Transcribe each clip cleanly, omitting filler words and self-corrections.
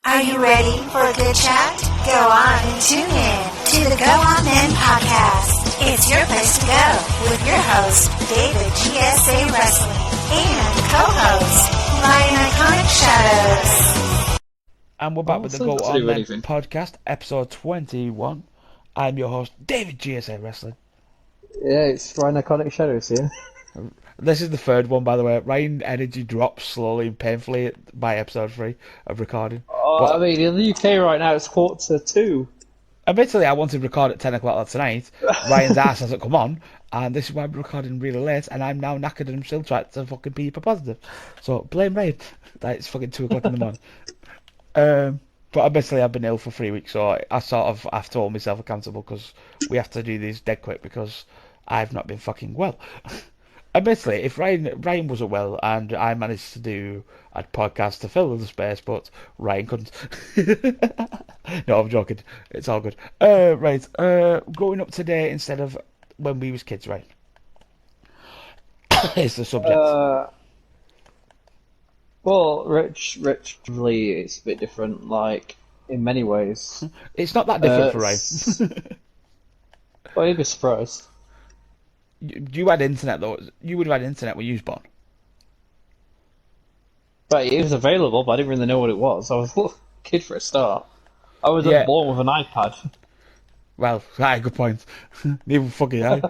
Are you ready for a good chat? Go on and tune in to the Go On Men podcast. It's your place to go with your host, David GSA Wrestling, and co-host, Ryan Iconic Shadows. And we're back with the Go On Men podcast, episode 21. I'm your host, David GSA Wrestling. Yeah, it's Ryan Iconic Shadows here. This is the third one, by the way. Ryan energy drops slowly and painfully by episode 3 of recording. I mean, in the UK right now, it's 1:45. Admittedly, I wanted to record at 10 o'clock tonight. Ryan's ass hasn't come on, and this is why I'm recording really late, and I'm now knackered and I'm still trying to fucking be positive. So, blame Ryan. It's fucking 2 o'clock in the morning. But admittedly, I've been ill for 3 weeks, so I sort of have to hold myself accountable because we have to do these dead quick because I've not been fucking well. Admittedly, if Ryan wasn't well and I managed to do a podcast to fill the space, but Ryan couldn't. No, I'm joking. It's all good. Right. Growing up today instead of when we was kids, right? Is the subject. Well, Rich, really, it's a bit different, like, in many ways. It's not that different for Ryan. Well, you'd be surprised. You had internet, though. You would have had internet when you was born. But it was available, but I didn't really know what it was. I was a kid for a start. I was born with an iPad. Well, right, good point. Neither fucking I.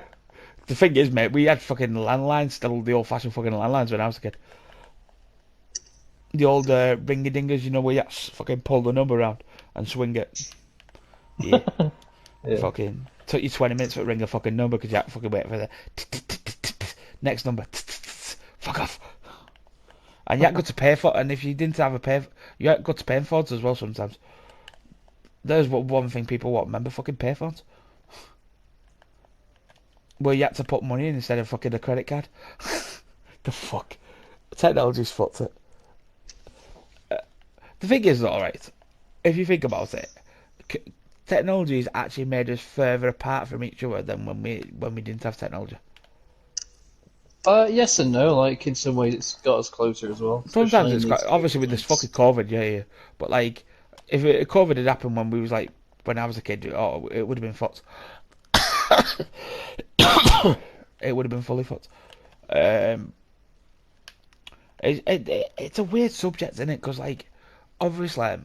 The thing is, mate, we had fucking landlines, still the old-fashioned fucking landlines when I was a kid. The old ringy-dingers, you know, where you had to fucking pull the number around and swing it. Yeah. Yeah. Fucking took you 20 minutes to ring a fucking number because you had to fucking wait for the next number. Fuck off. And you had to go to pay for it, and if you didn't have a pay, you had to go to payphones as well sometimes. There's one thing people won't remember, fucking payphones. Where you had to put money in instead of fucking a credit card. The fuck. Technology's fucked it. The thing is, alright, if you think about it, technology has actually made us further apart from each other than when we didn't have technology. Yes and no. Like, in some ways, it's got us closer as well. Sometimes it's got, obviously with this fucking COVID, yeah. But like, if COVID had happened when when I was a kid, it would have been fucked. It would have been fully fucked. It's a weird subject, isn't it? Because like, obviously,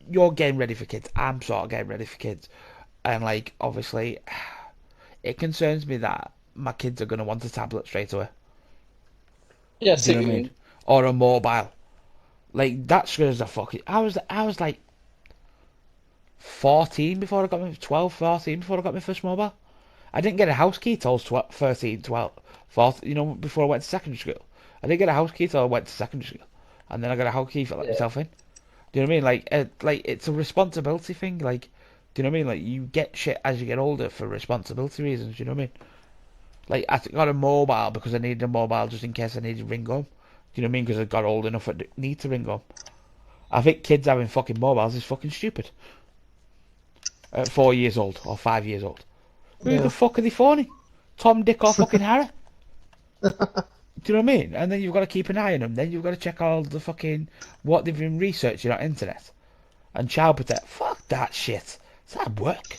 you're getting ready for kids. I'm sort of getting ready for kids, and like, obviously, it concerns me that my kids are gonna want a tablet straight away. Yeah, do you know what I mean? Or a mobile. Like that scares the fucking. I was like 14 before I got my 12, 14 before I got my first mobile. I didn't get a house key till I was 13, 12, 14. You know, before I went to secondary school. I didn't get a house key till I went to secondary school, and then I got a house key for myself in. Do you know what I mean? Like it's a responsibility thing. Like, do you know what I mean? Like, you get shit as you get older for responsibility reasons. Do you know what I mean? Like, I got a mobile because I needed a mobile just in case I needed to ring home. Do you know what I mean? Because I got old enough to need to ring home. I think kids having fucking mobiles is fucking stupid. At 4 years old or 5 years old. Who the fuck are they phoning? Tom, Dick or fucking Harry? Do you know what I mean? And then you've got to keep an eye on them. Then you've got to check all the fucking what they've been researching on internet. And child protect. Fuck that shit. It's hard work.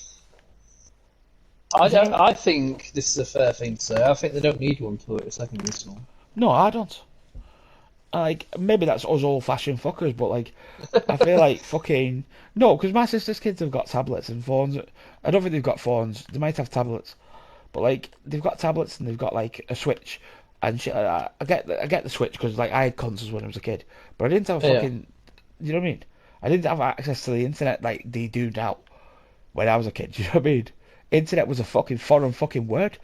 I think this is a fair thing to say. I think they don't need one to at secondary school. No, I don't. Like, maybe that's us old-fashioned fuckers, but like, I feel like fucking no, because my sister's kids have got tablets and phones. I don't think they've got phones. They might have tablets, but like, they've got tablets and they've got like a Switch and shit. I get the Switch because like I had consoles when I was a kid, but I didn't have fucking. You know what I mean? I didn't have access to the internet like they do now when I was a kid. You know what I mean? Internet was a fucking foreign fucking word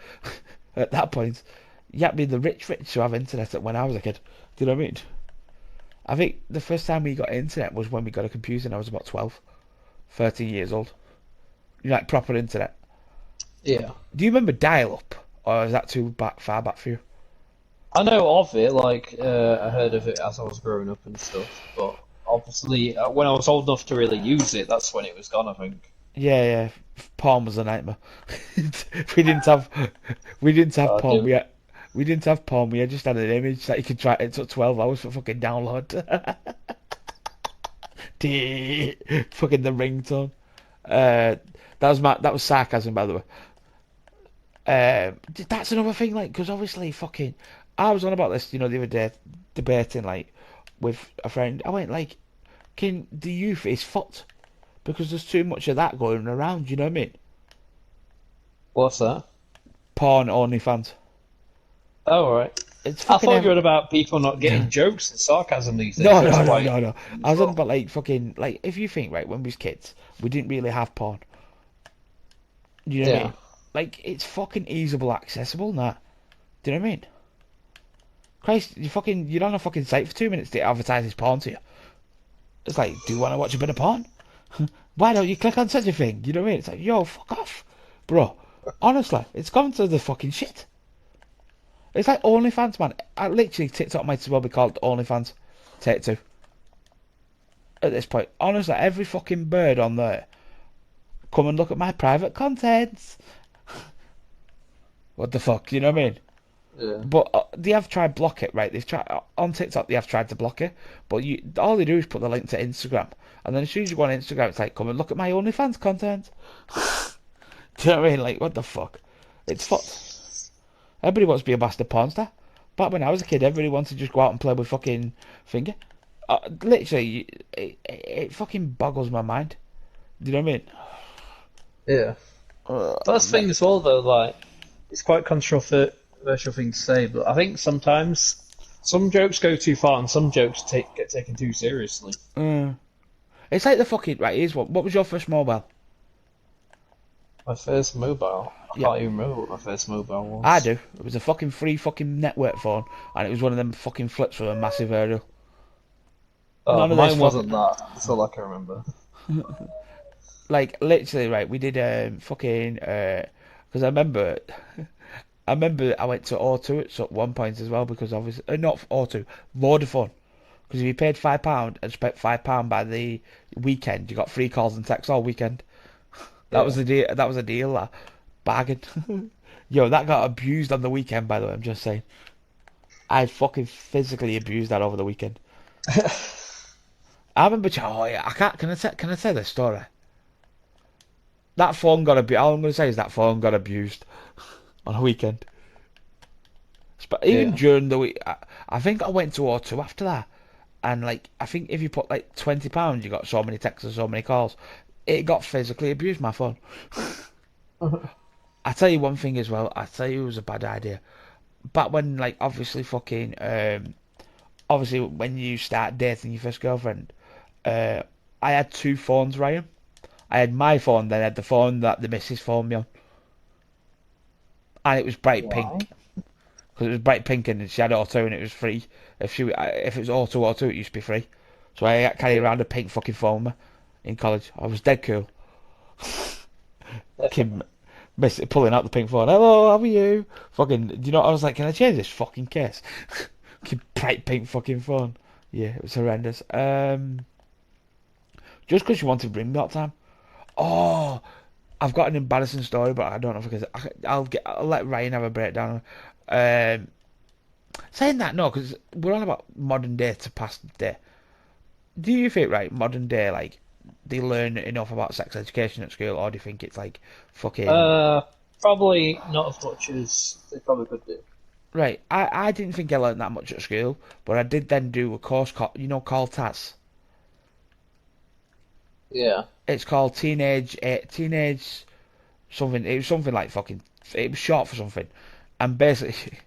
at that point. You had to be the rich to have internet when I was a kid. Do you know what I mean? I think the first time we got internet was when we got a computer and I was about 12, 13 years old. You know, like proper internet. Yeah. Do you remember dial-up? Or is that too far back for you? I know of it, like, I heard of it as I was growing up and stuff, but obviously, when I was old enough to really use it, that's when it was gone, I think. Yeah. Porn was a nightmare. we didn't have porn. We didn't have porn. We just had an image that you could try. It took 12 hours for fucking download. Fucking the ringtone. That was sarcasm, by the way. That's another thing, like, because obviously, fucking, I was on about this, the other day, debating, like, with a friend. I went, like, the youth is fucked because there's too much of that going around. You know what I mean? What's that? Porn OnlyFans. Oh, all right. It's I fucking. thought you were about people not getting jokes and sarcasm these days. No, That's why- no. I was on about like fucking like if you think right when we was kids, we didn't really have porn. You know what I Yeah. mean? Like it's fucking easable, accessible now. Do you know what I mean? Christ, you're on a fucking site for 2 minutes to advertise this porn to you. It's like, do you want to watch a bit of porn? Why don't you click on such a thing? You know what I mean? It's like, yo, fuck off, bro. Honestly, it's gone to the fucking shit. It's like OnlyFans, man. Literally, TikTok might as well be called OnlyFans. Take two. At this point, honestly, every fucking bird on there, come and look at my private contents. What the fuck? You know what I mean? Yeah. But they have tried block it, right? They've tried on TikTok. They have tried to block it, but all they do is put the link to Instagram, and then as soon as you go on Instagram, it's like, come and look at my OnlyFans content. Do you know what I mean? Like, what the fuck? It's fucked. Everybody wants to be a bastard porn star. Back when I was a kid, everybody wanted to just go out and play with fucking finger. Literally, it fucking boggles my mind. Do you know what I mean? Yeah. That's the thing as well, though. Like, it's quite controversial thing to say, but I think sometimes some jokes go too far and some jokes get taken too seriously. It's like the fucking right. Here's what was your first mobile? My first mobile. I Yeah. can't even remember what my first mobile was. I do. It was a fucking free fucking network phone, and it was one of them fucking flips with a massive aerial. None of this Mine wasn't that. That's all I can remember. Like literally, right? We did fucking because I remember. I remember I went to O2 at one point as well because obviously not O2, Vodafone. Because if you paid £5 and spent £5 by the weekend, you got free calls and texts all weekend. That was the deal. That was a deal. That bargain. Yo, that got abused on the weekend. By the way, I'm just saying. I fucking physically abused that over the weekend. I remember. Oh yeah, I can't. Can I tell this story? That phone got abused. All I'm gonna say is that phone got abused on a weekend. But even during the week, I think I went to O2 after that, and like I think if you put like £20, you got so many texts and so many calls. It got physically abused, my phone. I tell you one thing as well. I tell you it was a bad idea. Back when, like, obviously obviously when you start dating your first girlfriend, I had two phones, Ryan. I had my phone, then I had the phone that the missus phoned me on. And it was bright pink. Because it was bright pink and she had O2 and it was free. If it was O2, it used to be free. So I carried around a pink fucking phone with me in college. I was dead cool. Kim basically pulling out the pink phone. Hello, how are you? Fucking, do you know? I was like, can I change this fucking case? Bright pink fucking phone. Yeah, it was horrendous. Just because you wanted to ring me that time. Oh, I've got an embarrassing story, but I don't know if I'll let Ryan have a breakdown. Saying that, no, because we're on about modern day to past day. Do you think, right, modern day, like, they learn enough about sex education at school, or do you think it's like fucking... Probably not as much as they probably could do. Right, I didn't think I learned that much at school, but I did then do a course called, called TAS. Yeah. It's called teenage something. It was something like fucking. It was short for something, and basically,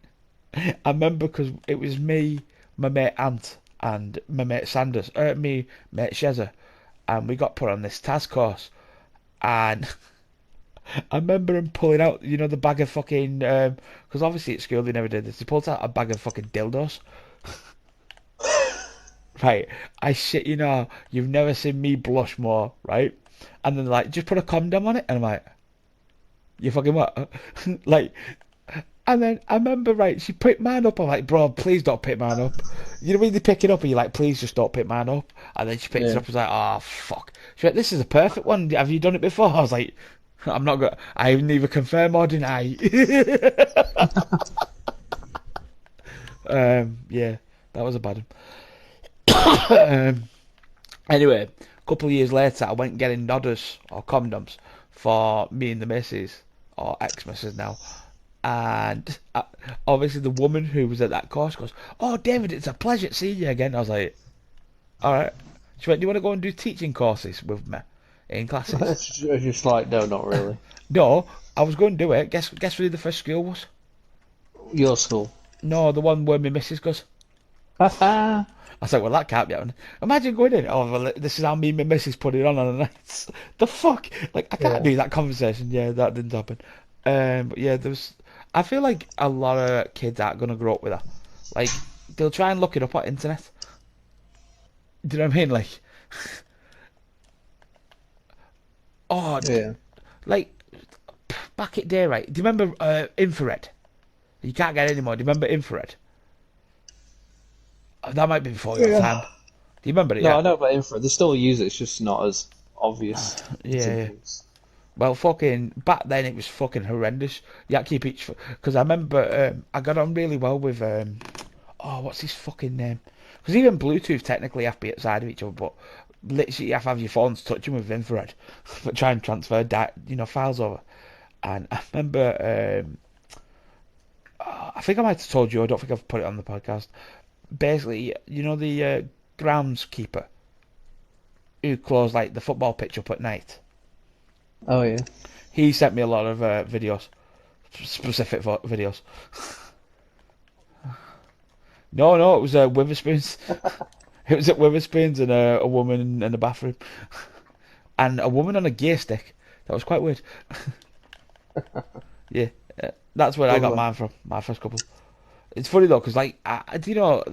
I remember because it was me, my mate Ant, and my mate Sanders, me mate Shezza, and we got put on this task course, and I remember him pulling out, the bag of fucking, because obviously at school they never did this. He pulled out a bag of fucking dildos. Right, I shit you've never seen me blush more, right? And then like, just put a condom on it, and I'm like, you fucking what? Like, and then I remember, right, she picked mine up. I'm like, bro, please don't pick mine up. You know when they pick it up, and you're like, please just don't pick mine up. And then she picked it up, and was like, oh fuck. She went, this is a perfect one. Have you done it before? I was like, I'm not gonna. I neither confirm or deny. Yeah, that was a bad one. Anyway, a couple of years later, I went getting nodders or condoms for me and the missus, or ex-missus now. And obviously the woman who was at that course goes, "Oh, David, it's a pleasure seeing you again." I was like, "All right." She went, "Do you want to go and do teaching courses with me in classes?" It's just like, no, not really. No, I was going to do it. Guess who the first school was? Your school. No, the one where my missus goes. Haha. I said, well, that can't be happening. Imagine going in. Oh, well, this is how me and my missus put it on a night. The fuck? Like, I can't do that conversation. Yeah, that didn't happen. But yeah, I feel like a lot of kids aren't gonna grow up with that. Like, they'll try and look it up on internet. Do you know what I mean? Like, oh, Yeah. like back in the day, right? Do you remember infrared? You can't get it anymore. Do you remember infrared? That might be before your time. Do you remember it? No, Yeah. I know about infrared. They still use it. It's just not as obvious. Yeah. Well, fucking back then it was fucking horrendous. You had to keep each because I remember I got on really well with oh, what's his fucking name? Because even Bluetooth technically have to be outside of each other, but literally you have to have your phones touching with infrared, but try and transfer files over. And I remember I think I might have told you. I don't think I've put it on the podcast. Basically, you know the groundskeeper who closed like the football pitch up at night. Oh yeah. He sent me a lot of videos, specific videos. No, it was Witherspoons. It was at Witherspoons and a woman in the bathroom, and a woman on a gear stick. That was quite weird. Yeah, that's where I got mine from. My first couple. It's funny though, because like, do you know,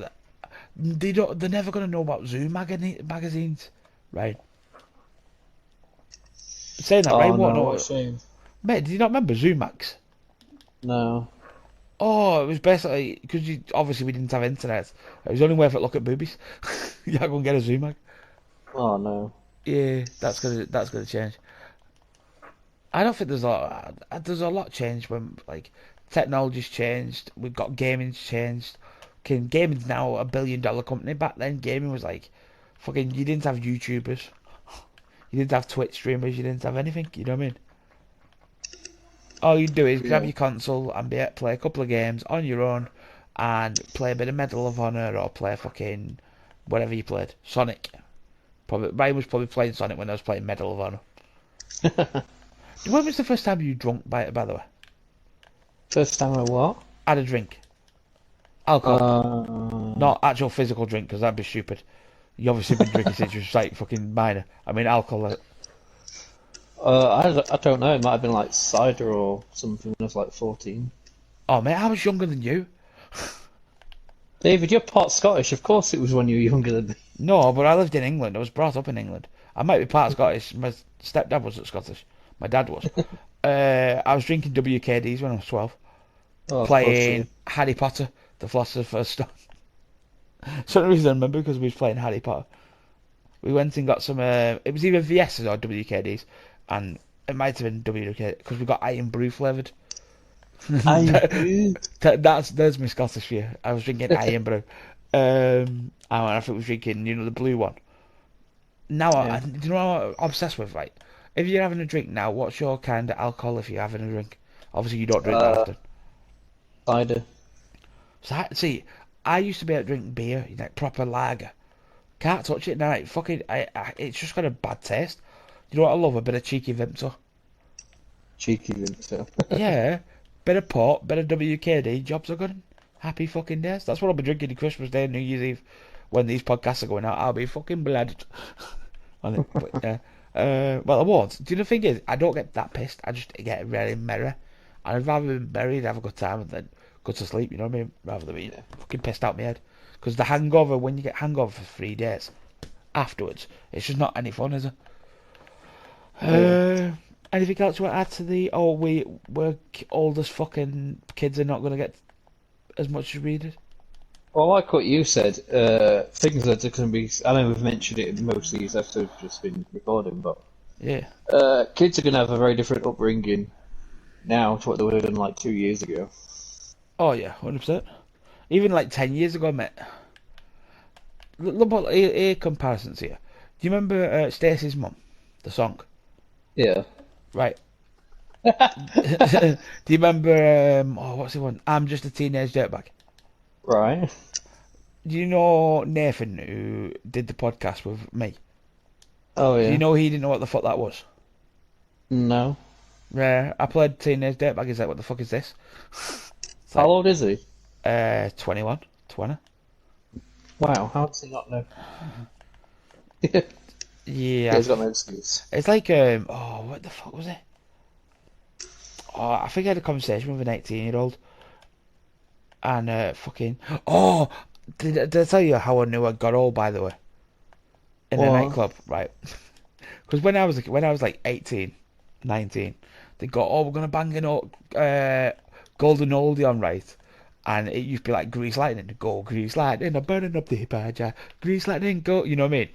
they're never gonna know about Zoom magazines, right? Saying that, right? Oh What? no, No, what a shame. mate, do you not remember Zoomax? No. Oh, it was basically because obviously we didn't have internet. It was the only way to look at boobies. You gotta go and get a Zoom mag. Oh no. Yeah, that's gonna change. I don't think there's a lot changed when like technology's changed. We've got gaming's changed. Gaming's now $1 billion company. Back then, gaming was like fucking. You didn't have YouTubers. You didn't have Twitch streamers. You didn't have anything. You know what I mean? All you do is grab your console and play a couple of games on your own, and play a bit of Medal of Honor or play fucking whatever you played. Sonic. Ryan was probably playing Sonic when I was playing Medal of Honor. When was the first time you drunk, by the way? First time I what? Had a drink. Alcohol. Not actual physical drink, because that'd be stupid. You obviously been drinking since you were like fucking minor. I mean, alcohol. I don't know. It might have been like cider or something when I was like 14. Oh, mate, I was younger than you. David, you're part Scottish. Of course it was when you were younger than me. No, but I lived in England. I was brought up in England. I might be part Scottish. My stepdad wasn't Scottish. My dad was. I was drinking WKDs when I was 12. Oh, Playing Harry Potter, the Philosopher's Stone. So the reason I remember because we was playing Harry Potter. We went and got some. It was either VS's or WKDs, and it might have been WKD because we got Iron Brew flavoured. There's my Scottish for you. I was drinking Iron Brew. And I think I was drinking, the blue one. Now, do you know what I'm obsessed with? Right, if you're having a drink now, what's your kind of alcohol if you're having a drink? Obviously, you don't drink that often. Cider. So, see, I used to be able to drink beer, like proper lager. Can't touch it now. It's just got a bad taste. You know what I love? A bit of cheeky Vimto. Cheeky Vimto. Yeah, bit of port, bit of WKD. Jobs are good. Happy fucking days. That's what I'll be drinking on Christmas Day and New Year's Eve. When these podcasts are going out, I'll be fucking blooded on it. But, well, I won't. Do you know the thing is, I don't get that pissed. I just get really merry. And I'd rather be merry and have a good time than go to sleep, you know what I mean? Rather than be fucking pissed out my head. Because the hangover, when you get hangover for 3 days, afterwards, it's just not any fun, is it? Anything else you want to add to we're old as fucking kids are not going to get as much as we did? Well, like what you said, things that are going to be. I know we've mentioned it in most of these episodes we've just been recording, but Yeah. Kids are going to have a very different upbringing now to what they would have done like 2 years ago. Oh yeah, 100%. Even like 10 years ago, mate. Look at comparisons here. Do you remember Stacey's mum? The song? Yeah. Right. Do you remember, what's the one? I'm Just a Teenage Dirtbag. Right. Do you know Nathan, who did the podcast with me? Oh, Do yeah. you know he didn't know what the fuck that was? No. Yeah, I played Teenage Dirtbag. He's like, what the fuck is this? It's How like, old is he? 21, 20. Wow, how does he not know? Yeah, He's got no excuse. it's like, what the fuck was it? Oh, I think I had a conversation with an 18-year-old, and oh, did I tell you how I knew I got old, by the way? In a What? nightclub, right? Because when I was like 18, 19, they got, oh, we're gonna bang golden oldie on, right? And it used to be like Grease Lightning, go Grease Lightning, I'm burning up the badger, Grease Lightning, go, you know what I mean?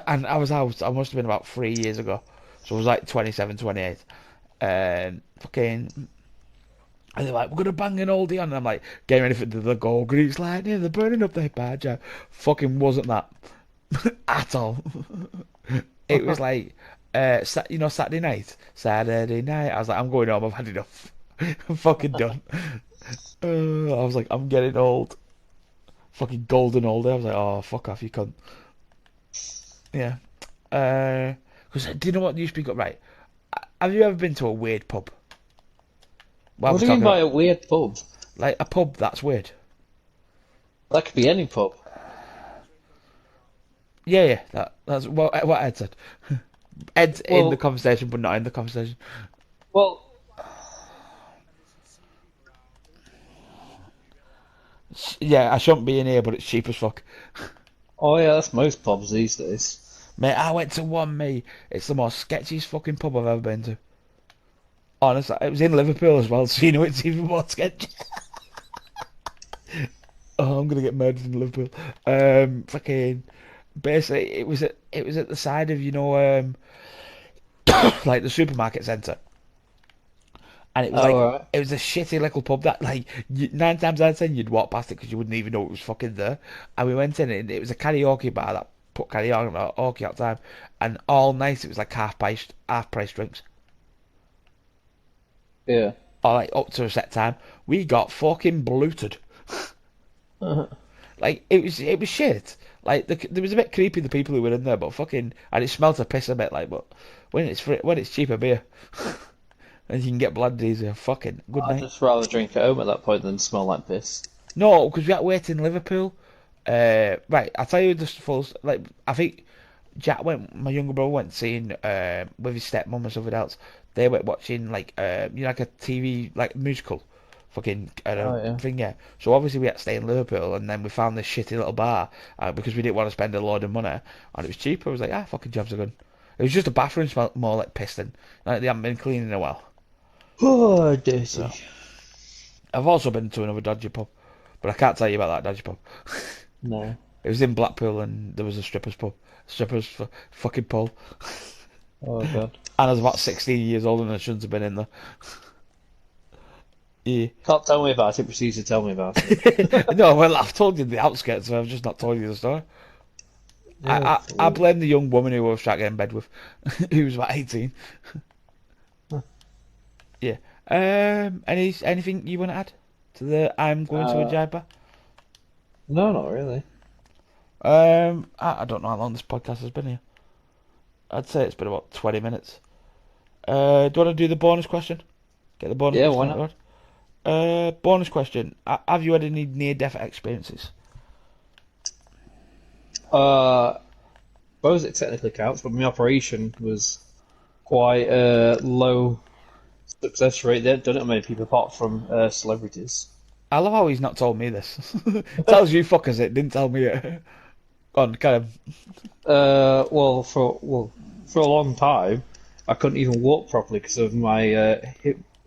And I must have been about 3 years ago, so I was like 27, 28, and and they're like, we're gonna bang an oldie on, and I'm like, getting ready for the go Grease Lightning, they're burning up the badger. Fucking wasn't that at all. It was like, Saturday night. I was like, I'm going home. I've had enough. I'm fucking done. I was like, I'm getting old. Fucking golden old. I was like, oh, fuck off, you cunt. Yeah. Because do you know what you speak up right? Have you ever been to a weird pub? What do you mean by a weird pub? Like a pub that's weird. That could be any pub. Yeah, that's what Ed said. Ed's in the conversation, but not in the conversation. Well, Yeah, I shouldn't be in here, but it's cheap as fuck. oh yeah, that's most pubs these days. Mate, I went to one, mate. It's the most sketchiest fucking pub I've ever been to. Honestly, it was in Liverpool as well, so you know it's even more sketchy. Oh, I'm gonna get murdered in Liverpool. Basically, it was at the side of, like the supermarket centre. And it was right. it was a shitty little pub that, like, 9 times out of 10 you'd walk past it because you wouldn't even know it was fucking there. And we went in and it was a karaoke bar that put karaoke all the time, and all night it was like half price drinks, Yeah. or like up to a set time. We got fucking bloated. Like it was shit. Like there was a bit creepy, the people who were in there, but fucking, and it smelled of piss a bit. Like, but when it's cheaper beer. And you can get blood easier. Fucking good I'd night. just rather drink at home at that point than smell like piss. No, because we had to wait in Liverpool. Right, I'll tell you the full. Like, I think my younger brother went seeing with his stepmom or something else. They went watching like like a TV like musical, fucking Yeah. thing. Yeah. So obviously we had to stay in Liverpool, and then we found this shitty little bar because we didn't want to spend a load of money, and it was cheaper. I was like, fucking jobs are good. It was just a bathroom smelled more like piss than, like, they haven't been cleaned in a while. Oh, dirty. So. I've also been to another dodgy pub, but I can't tell you about that dodgy pub. No. It was in Blackpool, and there was a strippers pub. Strippers for fucking pole. Oh god. And I was about 16 years old and I shouldn't have been in there. Yeah. Can't tell me about it, proceed to tell me about it. No, well, I've told you the outskirts, so I've just not told you the story. I blame the young woman who I was trying to get in bed with, who was about 18. Yeah. Anything you want to add to the I'm going to a jibe? No, not really. I don't know how long this podcast has been here. I'd say it's been about 20 minutes. Do you want to do the bonus question? Get the bonus Yeah, question why not? out the road? Bonus question. Have you had any near-death experiences? Suppose it technically counts, but my operation was quite a low success rate. They hadn't done it on many people apart from celebrities. I love how he's not told me this. Tells you fuckers it, didn't tell me it. Go on, kind of. For a long time, I couldn't even walk properly because of my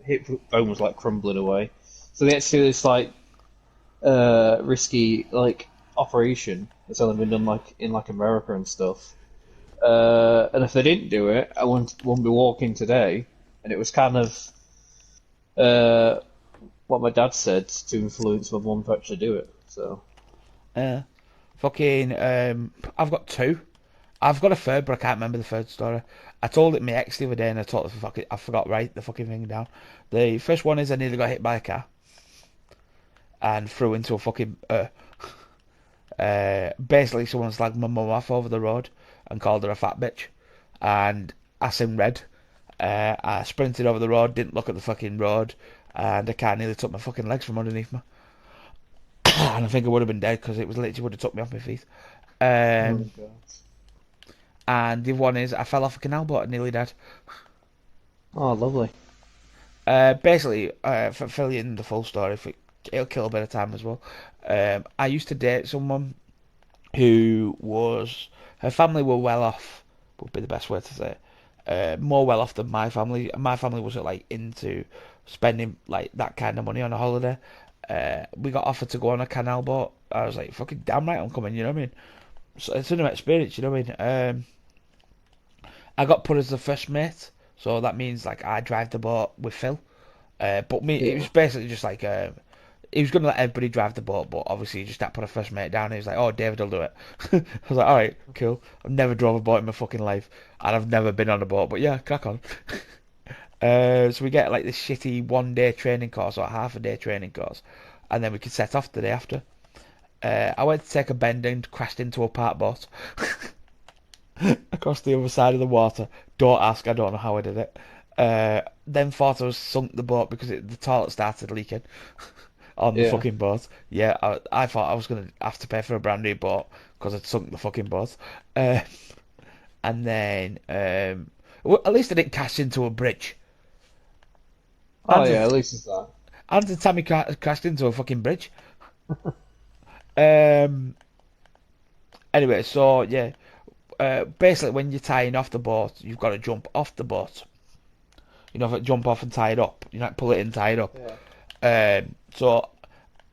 hip bone was like crumbling away. So they had to do this like risky like operation that's only been done like in like America and stuff. And if they didn't do it, I wouldn't be walking today. And it was kind of what my dad said to influence my mum to actually do it. So I've got two, I've got a third, but I can't remember the third story. I told it my ex the other day, and I forgot write the fucking thing down. The first one is I nearly got hit by a car and threw into a fucking. Basically, someone slagged my mum off over the road and called her a fat bitch, and I seen red. I sprinted over the road, didn't look at the fucking road, and the car nearly took my fucking legs from underneath me. And I think I would have been dead because it was literally would have took me off my feet. Oh, God. And the other one is I fell off a canal boat and nearly died. Oh, lovely. Basically, for filling in the full story, it'll kill a bit of time as well. I used to date someone who was her family were well off, would be the best way to say it. More well off than my family. My family wasn't like into spending like that kind of money on a holiday. We got offered to go on a canal boat. I was like, fucking damn right, I'm coming. You know what I mean? So it's an experience. You know what I mean? I got put as the first mate, so that means like I drive the boat with Phil. But me, it was basically just like he was gonna let everybody drive the boat, but obviously he just had to put a first mate down. He was like, "Oh, David will do it." I was like, "All right, cool." I've never drove a boat in my fucking life, and I've never been on a boat, but yeah, crack on. So we get like this shitty 1 day training course or half a day training course, and then we could set off the day after. I went to take a bend and crashed into a park boat across the other side of the water. Don't ask, I don't know how I did it. Then thought I was sunk the boat because the toilet started leaking on the fucking boat. Yeah, I thought I was going to have to pay for a brand new boat because I'd sunk the fucking boat. And then, well, at least I didn't crash into a bridge. Oh, yeah, at least it's that. And the time he crashed into a fucking bridge. Anyway, so yeah, basically when you're tying off the boat, you've got to jump off the boat. You know, jump off and tie it up. You know, pull it and tie it up. Yeah. So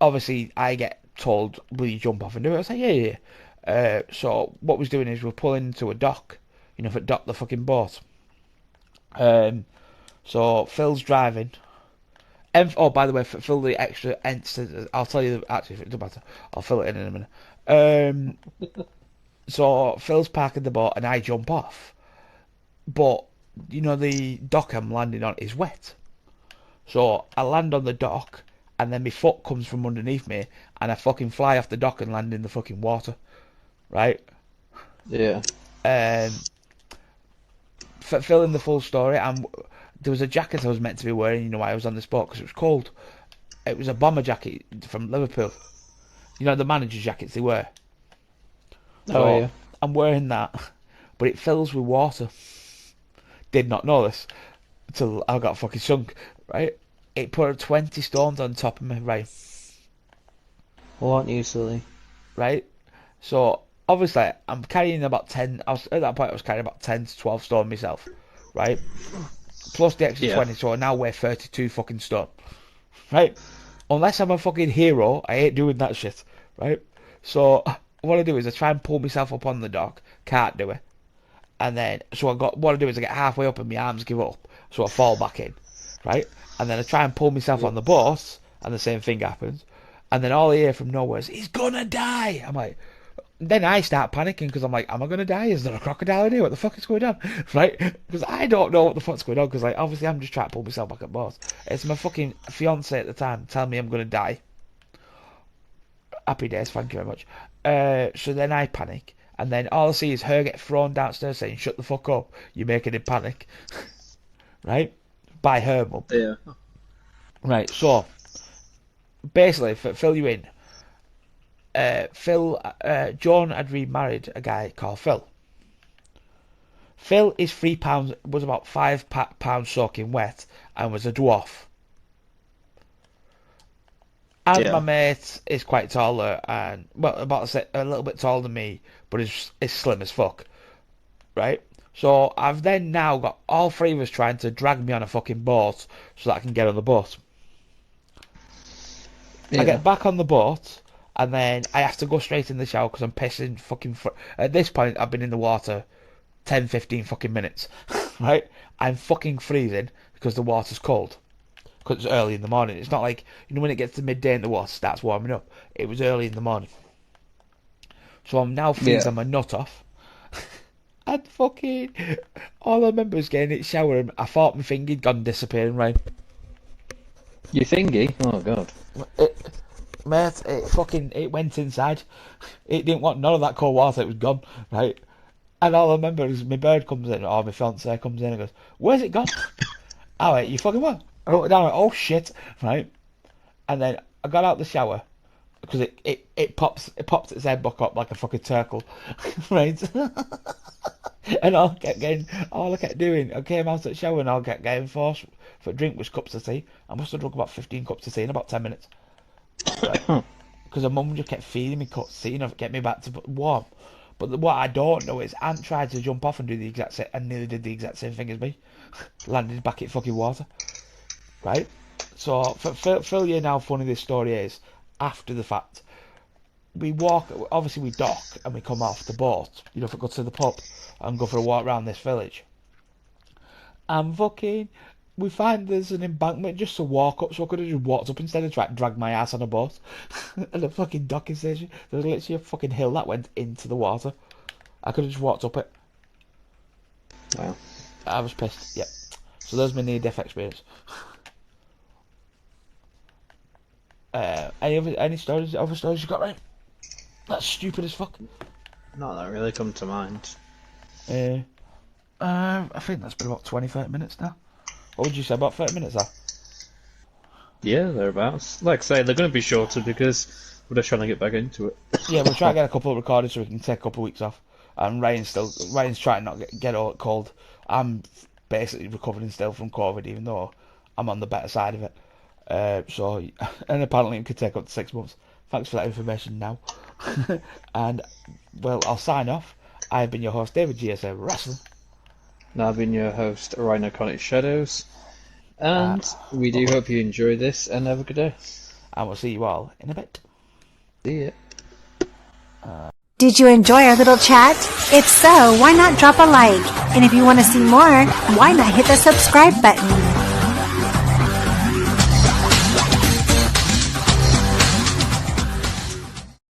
obviously I get told, "Will you jump off and do it?" I say, "Yeah, yeah." So what we're doing is we're pulling into a dock. You know, for dock the fucking boat. So Phil's driving. Oh, by the way, fill the extra instance. I'll tell you. Actually, if it doesn't matter, I'll fill it in a minute. So Phil's parking the boat and I jump off, but you know the dock I'm landing on is wet. So I land on the dock and then my foot comes from underneath me and I fucking fly off the dock and land in the fucking water, right? Yeah. Filling the full story, there was a jacket I was meant to be wearing. You know why I was on this boat? Because it was cold. It was a bomber jacket from Liverpool. You know the manager jackets they wear. So yeah. I'm wearing that, but it fills with water. Did not know this until I got fucking sunk. Right? It put 20 stones on top of me. Right? Well, aren't you silly? Right? So obviously I'm carrying about 10. At that point I was carrying about 10 to 12 stone myself. Right? Plus the extra 20, so I now weigh 32 fucking stone. Right? Unless I'm a fucking hero, I ain't doing that shit. Right? So what I do is I try and pull myself up on the dock. Can't do it. And then, what I do is I get halfway up and my arms give up. So I fall back in. Right? And then I try and pull myself on the boat, and the same thing happens. And then all I hear from nowhere is, "He's gonna die!" I'm like, then I start panicking because I'm like, am I going to die? Is there a crocodile in here? What the fuck is going on? Right? Because I don't know what the fuck's going on because like, obviously I'm just trying to pull myself back at boat. It's my fucking fiance at the time telling me I'm going to die. Happy days, thank you very much. So then I panic and then all I see is her get thrown downstairs saying, "Shut the fuck up, you're making him panic." Right? By her mum. Yeah. Right, so basically, fill you in. John had remarried a guy called Phil. Phil is 3 pounds, was about 5 pounds soaking wet, and was a dwarf. And my mate is quite taller, and well, about a little bit taller than me, but is slim as fuck, right? So I've then now got all three of us trying to drag me on a fucking boat so that I can get on the boat. Yeah. I get back on the boat. And then I have to go straight in the shower because I'm pissing fucking... At this point, I've been in the water 10, 15 fucking minutes, right? I'm fucking freezing because the water's cold. Because it's early in the morning. It's not like, you know, when it gets to midday and the water starts warming up. It was early in the morning. So I'm now freezing my nut off. And fucking, all I remember was getting it shower and I thought my finger'd gone disappearing, right? Your thingy? Oh god. Mate, it went inside. It didn't want none of that cold water, it was gone, right? And all I remember is my bird comes in, or my fiance comes in and goes, "Where's it gone?" I went, "You fucking what?" I wrote it down, I went, "Oh shit," right? And then I got out the shower, because it pops its head back up like a fucking turtle, right? And all I kept doing, I came out of the shower and I kept getting forced for a drink was cups of tea. I must have drunk about 15 cups of tea in about 10 minutes. Because her mum just kept feeding me cups of tea and get me back to warm. But what I don't know is Ant tried to jump off and do the exact same, and nearly did the exact same thing as me. Landed back in fucking water. Right? So, fill you in how funny this story is. After the fact, we walk, obviously we dock and we come off the boat, you know, if we go to the pub and go for a walk around this village. And fucking, we find there's an embankment just to walk up, so I could have just walked up instead of trying to drag my ass on a boat. And the fucking docking station, there was literally a fucking hill that went into the water. I could have just walked up it. Wow. I was pissed, yep. So there's my near-death experience. Any other stories you got, right? That's stupid as fuck. Not that really come to mind. I think that's been about 20-30 minutes now. What would you say, about 30 minutes now? Yeah, thereabouts. Like I say, they're going to be shorter because we're just trying to get back into it. Yeah, we'll try to get a couple of recorded so we can take a couple of weeks off. And Ryan's trying not to get all cold. I'm basically recovering still from COVID, even though I'm on the better side of it. And apparently it could take up to 6 months. Thanks for that information now. And, well, I'll sign off. I've been your host, David GSA Wrestling. And I've been your host, Rhino Conic Shadows. And we do hope you enjoy this and have a good day. And we'll see you all in a bit. See ya. Did you enjoy our little chat? If so, why not drop a like? And if you want to see more, why not hit the subscribe button?